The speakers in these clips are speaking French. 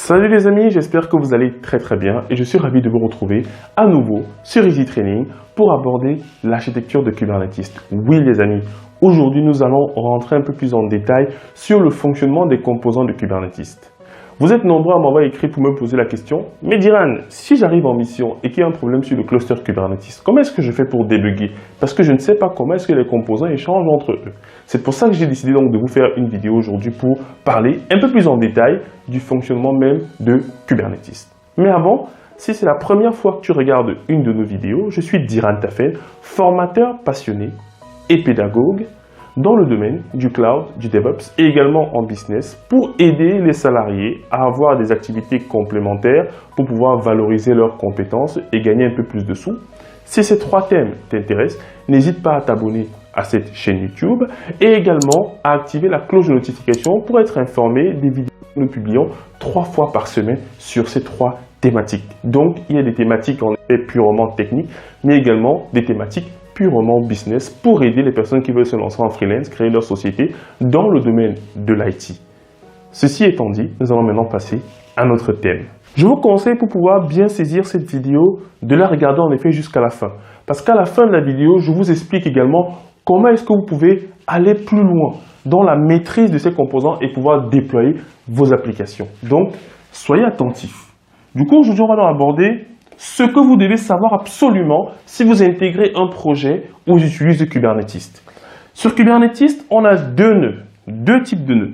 Salut les amis, j'espère que vous allez très bien et je suis ravi de vous retrouver à nouveau sur Easy Training pour aborder l'architecture de Kubernetes. Oui les amis, aujourd'hui nous allons rentrer un peu plus en détail sur le fonctionnement des composants de Kubernetes. Vous êtes nombreux à m'avoir écrit pour me poser la question, mais Diran, si j'arrive en mission et qu'il y a un problème sur le cluster Kubernetes, comment est-ce que je fais pour débugger? Parce que je ne sais pas comment est-ce que les composants échangent entre eux. C'est pour ça que j'ai décidé donc de vous faire une vidéo aujourd'hui pour parler un peu plus en détail du fonctionnement même de Kubernetes. Mais avant, si c'est la première fois que tu regardes une de nos vidéos, je suis Diran Tafel, formateur passionné et pédagogue dans le domaine du cloud, du DevOps et également en business pour aider les salariés à avoir des activités complémentaires pour pouvoir valoriser leurs compétences et gagner un peu plus de sous. Si ces trois thèmes t'intéressent, n'hésite pas à t'abonner à cette chaîne YouTube et également à activer la cloche de notification pour être informé des vidéos que nous publions 3 fois par semaine sur ces 3 thématiques. Donc, il y a des thématiques en effet purement techniques, mais également des thématiques purement business pour aider les personnes qui veulent se lancer en freelance, créer leur société dans le domaine de l'IT. Ceci étant dit, nous allons maintenant passer à notre thème. Je vous conseille pour pouvoir bien saisir cette vidéo de la regarder en effet jusqu'à la fin. Parce qu'à la fin de la vidéo, je vous explique également comment est-ce que vous pouvez aller plus loin dans la maîtrise de ces composants et pouvoir déployer vos applications. Donc, soyez attentifs. Du coup, aujourd'hui, on va aborder ce que vous devez savoir absolument si vous intégrez un projet où vous utilisez Kubernetes. Sur Kubernetes, on a deux types de nœuds.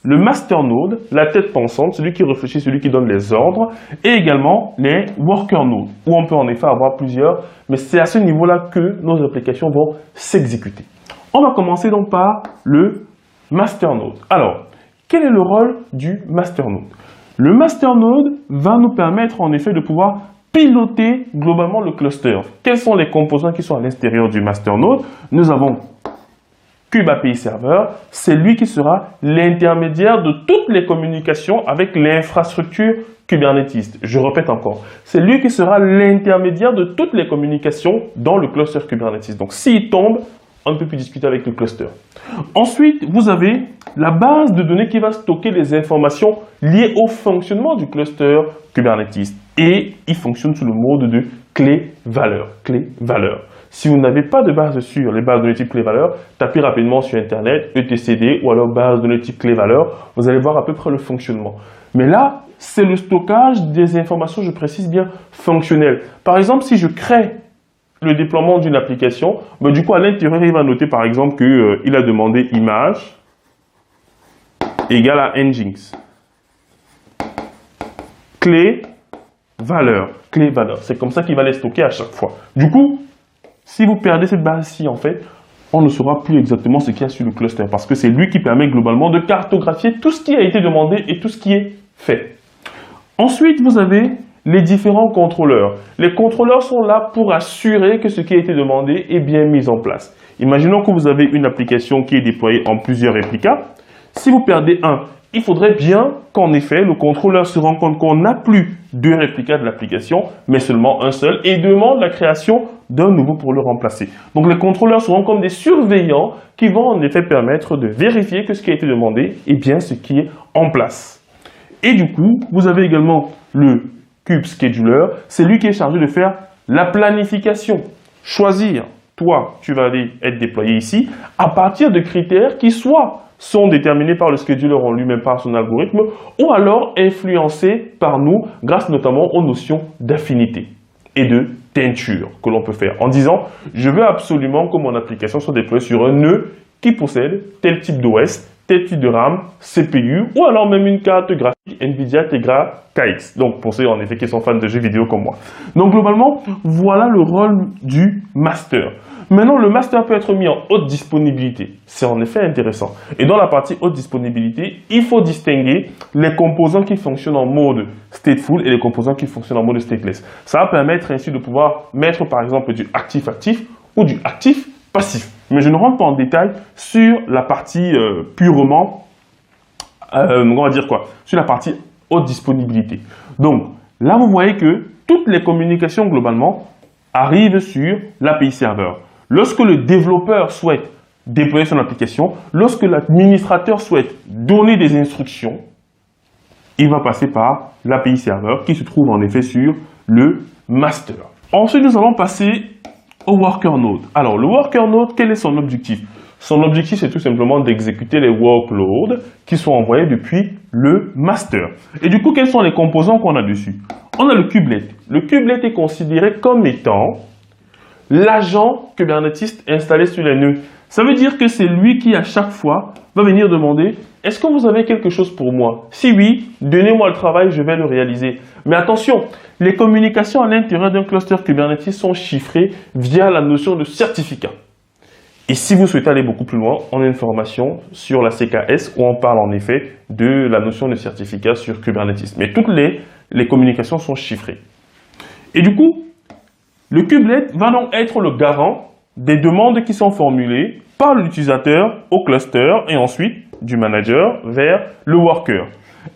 Le master node, la tête pensante, celui qui réfléchit, celui qui donne les ordres, et également les worker nodes, où on peut en effet avoir plusieurs, mais c'est à ce niveau-là que nos applications vont s'exécuter. On va commencer donc par le master node. Alors, quel est le rôle du master node? Le master node va nous permettre en effet de pouvoir piloter globalement le cluster. Quels sont les composants qui sont à l'intérieur du master node? Nous avons Kube API Server, c'est lui qui sera l'intermédiaire de toutes les communications avec l'infrastructure Kubernetes. Je répète encore, c'est lui qui sera l'intermédiaire de toutes les communications dans le cluster Kubernetes. Donc s'il tombe, on ne peut plus discuter avec le cluster. Ensuite, vous avez la base de données qui va stocker les informations liées au fonctionnement du cluster Kubernetes. Et il fonctionne sous le mode de clé-valeur. Clé-valeur. Si vous n'avez pas de base sur les bases de données type clé-valeur, tapez rapidement sur Internet, etcd ou alors base de données type clé-valeur. Vous allez voir à peu près le fonctionnement. Mais là, c'est le stockage des informations, je précise bien, fonctionnelles. Par exemple, si je crée le déploiement d'une application, du coup, à l'intérieur, il va noter par exemple qu'il a demandé image égale à Nginx. Clé-valeur. Clé-valeur. C'est comme ça qu'il va les stocker à chaque fois. Du coup, si vous perdez cette base-ci, en fait, on ne saura plus exactement ce qu'il y a sur le cluster parce que c'est lui qui permet globalement de cartographier tout ce qui a été demandé et tout ce qui est fait. Ensuite, vous avez les différents contrôleurs. Les contrôleurs sont là pour assurer que ce qui a été demandé est bien mis en place. Imaginons que vous avez une application qui est déployée en plusieurs réplicas. Si vous perdez un, il faudrait bien qu'en effet, le contrôleur se rende compte qu'on n'a plus 2 réplicas de l'application, mais seulement un seul, et demande la création d'un nouveau pour le remplacer. Donc les contrôleurs seront comme des surveillants qui vont en effet permettre de vérifier que ce qui a été demandé est bien ce qui est en place. Et du coup, vous avez également le Kube Scheduler, c'est lui qui est chargé de faire la planification. Choisir, toi, tu vas aller être déployé ici, à partir de critères qui soit sont déterminés par le scheduler en lui-même, par son algorithme, ou alors influencés par nous, grâce notamment aux notions d'affinité et de teinture que l'on peut faire, en disant « Je veux absolument que mon application soit déployée sur un nœud qui possède tel type d'OS, tel type de RAM, CPU, ou alors même une carte graphique NVIDIA Tegra KX. » Donc, pour ceux en effet qui sont fans de jeux vidéo comme moi. Donc, globalement, voilà le rôle du master. Maintenant, le master peut être mis en haute disponibilité. C'est en effet intéressant. Et dans la partie haute disponibilité, il faut distinguer les composants qui fonctionnent en mode stateful et les composants qui fonctionnent en mode stateless. Ça va permettre ainsi de pouvoir mettre par exemple du actif-actif ou du actif-passif. Mais je ne rentre pas en détail sur la partie purement, on va dire quoi, sur la partie haute disponibilité. Donc, là, vous voyez que toutes les communications globalement arrivent sur l'API serveur. Lorsque le développeur souhaite déployer son application, lorsque l'administrateur souhaite donner des instructions, il va passer par l'API serveur qui se trouve en effet sur le master. Ensuite, nous allons passer au worker node. Alors, le worker node, quel est son objectif? Son objectif, c'est tout simplement d'exécuter les workloads qui sont envoyés depuis le master. Et du coup, quels sont les composants qu'on a dessus? On a le kubelet. Le kubelet est considéré comme étant l'agent Kubernetes installé sur les nœuds. Ça veut dire que c'est lui qui, à chaque fois, va venir demander « Est-ce que vous avez quelque chose pour moi? Si oui, donnez-moi le travail, je vais le réaliser. » Mais attention, les communications à l'intérieur d'un cluster Kubernetes sont chiffrées via la notion de certificat. Et si vous souhaitez aller beaucoup plus loin, on a une formation sur la CKS où on parle en effet de la notion de certificat sur Kubernetes. Mais toutes les communications sont chiffrées. Et du coup, le kubelet va donc être le garant des demandes qui sont formulées par l'utilisateur au cluster et ensuite du manager vers le worker.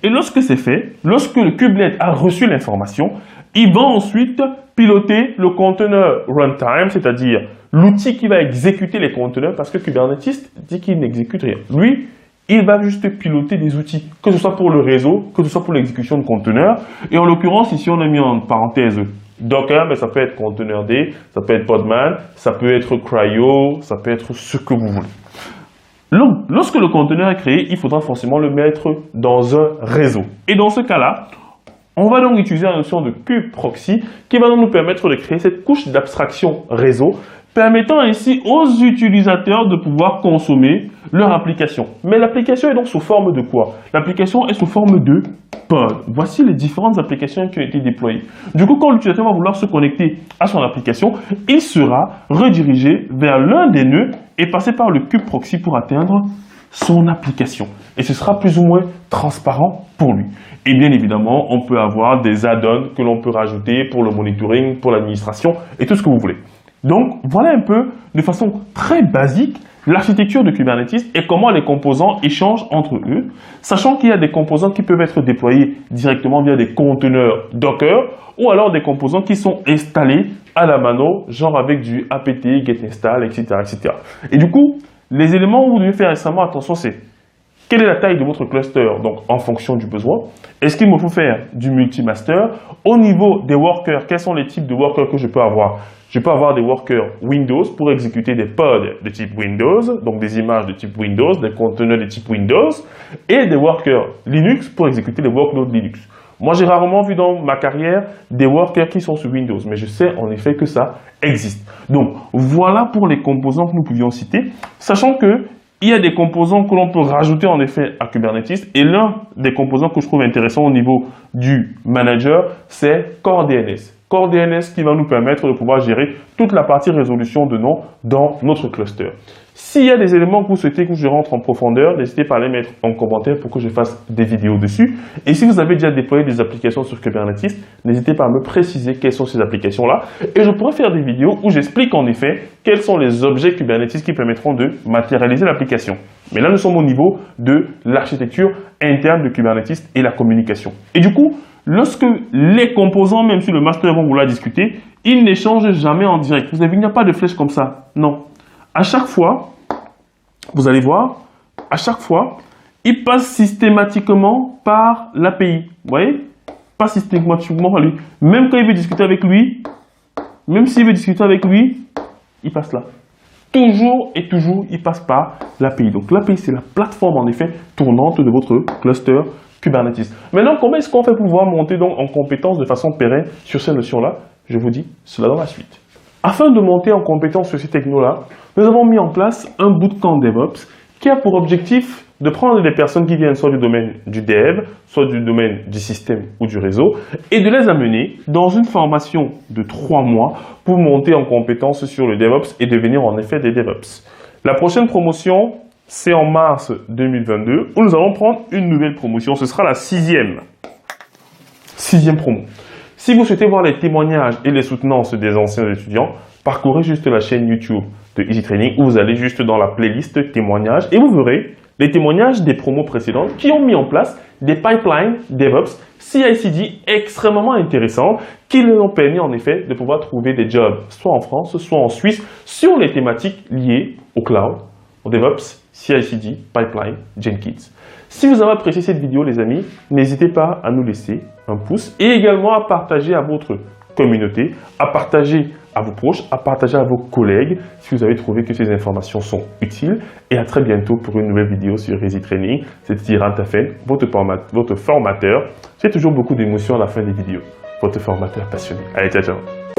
Et lorsque c'est fait, lorsque le kubelet a reçu l'information, il va ensuite piloter le container runtime, c'est-à-dire l'outil qui va exécuter les conteneurs parce que Kubernetes dit qu'il n'exécute rien. Lui, il va juste piloter des outils, que ce soit pour le réseau, que ce soit pour l'exécution de conteneurs. Et en l'occurrence, ici, on a mis en parenthèse Docker, mais ça peut être Containerd, ça peut être Podman, ça peut être Cryo, ça peut être ce que vous voulez. Donc, lorsque le conteneur est créé, il faudra forcément le mettre dans un réseau. Et dans ce cas-là, on va donc utiliser la notion de kubeproxy qui va donc nous permettre de créer cette couche d'abstraction réseau, permettant ainsi aux utilisateurs de pouvoir consommer leur application. Mais l'application est donc sous forme de quoi? L'application est sous forme de pod. Voici les différentes applications qui ont été déployées. Du coup, quand l'utilisateur va vouloir se connecter à son application, il sera redirigé vers l'un des nœuds et passer par le kubeproxy pour atteindre son application. Et ce sera plus ou moins transparent pour lui. Et bien évidemment, on peut avoir des add-ons que l'on peut rajouter pour le monitoring, pour l'administration et tout ce que vous voulez. Donc, voilà un peu, de façon très basique, l'architecture de Kubernetes et comment les composants échangent entre eux, sachant qu'il y a des composants qui peuvent être déployés directement via des conteneurs Docker ou alors des composants qui sont installés à la mano, genre avec du apt, get install, etc., etc. Et du coup, les éléments où vous devez faire extrêmement attention, c'est quelle est la taille de votre cluster, donc en fonction du besoin. Est-ce qu'il me faut faire du multi-master? Au niveau des workers, quels sont les types de workers que je peux avoir? Je peux avoir des workers Windows pour exécuter des pods de type Windows, donc des images de type Windows, des conteneurs de type Windows, et des workers Linux pour exécuter les workloads Linux. Moi, j'ai rarement vu dans ma carrière des workers qui sont sur Windows, mais je sais en effet que ça existe. Donc, voilà pour les composants que nous pouvions citer, sachant que il y a des composants que l'on peut rajouter en effet à Kubernetes et l'un des composants que je trouve intéressant au niveau du manager, c'est CoreDNS. CoreDNS qui va nous permettre de pouvoir gérer toute la partie résolution de noms dans notre cluster. S'il y a des éléments que vous souhaitez que je rentre en profondeur, n'hésitez pas à les mettre en commentaire pour que je fasse des vidéos dessus. Et si vous avez déjà déployé des applications sur Kubernetes, n'hésitez pas à me préciser quelles sont ces applications-là. Et je pourrais faire des vidéos où j'explique en effet quels sont les objets Kubernetes qui permettront de matérialiser l'application. Mais là, nous sommes au niveau de l'architecture interne de Kubernetes et la communication. Et du coup, lorsque les composants, même sur le master, vont vouloir discuter, ils n'échangent jamais en direct. Vous savez, il n'y a pas de flèche comme ça. Non. À chaque fois, vous allez voir, à chaque fois, il passe systématiquement par l'API. Vous voyez? Pas systématiquement par lui. Même quand il veut discuter avec lui, même s'il veut discuter avec lui, il passe là. Toujours et toujours, il passe par l'API. Donc l'API, c'est la plateforme en effet tournante de votre cluster Kubernetes. Maintenant, comment est-ce qu'on fait pour pouvoir monter donc en compétence de façon pérenne sur ces notions-là? Je vous dis cela dans la suite. Afin de monter en compétence sur ces technos-là, nous avons mis en place un bootcamp DevOps qui a pour objectif de prendre des personnes qui viennent soit du domaine du dev, soit du domaine du système ou du réseau, et de les amener dans une formation de 3 mois pour monter en compétence sur le DevOps et devenir en effet des DevOps. La prochaine promotion, c'est en mars 2022, où nous allons prendre une nouvelle promotion. Ce sera la 6e promo. Si vous souhaitez voir les témoignages et les soutenances des anciens étudiants, parcourez juste la chaîne YouTube de Easy Training où vous allez juste dans la playlist témoignages et vous verrez les témoignages des promos précédentes qui ont mis en place des pipelines DevOps CI/CD extrêmement intéressants qui leur ont permis en effet de pouvoir trouver des jobs soit en France, soit en Suisse sur les thématiques liées au cloud, en DevOps, CI/CD, Pipeline, Jenkins. Si vous avez apprécié cette vidéo, les amis, n'hésitez pas à nous laisser un pouce et également à partager à votre communauté, à partager à vos proches, à partager à vos collègues si vous avez trouvé que ces informations sont utiles. Et à très bientôt pour une nouvelle vidéo sur Easy Training. C'était Rantafen, votre formateur. J'ai toujours beaucoup d'émotions à la fin des vidéos. Votre formateur passionné. Allez, ciao, ciao.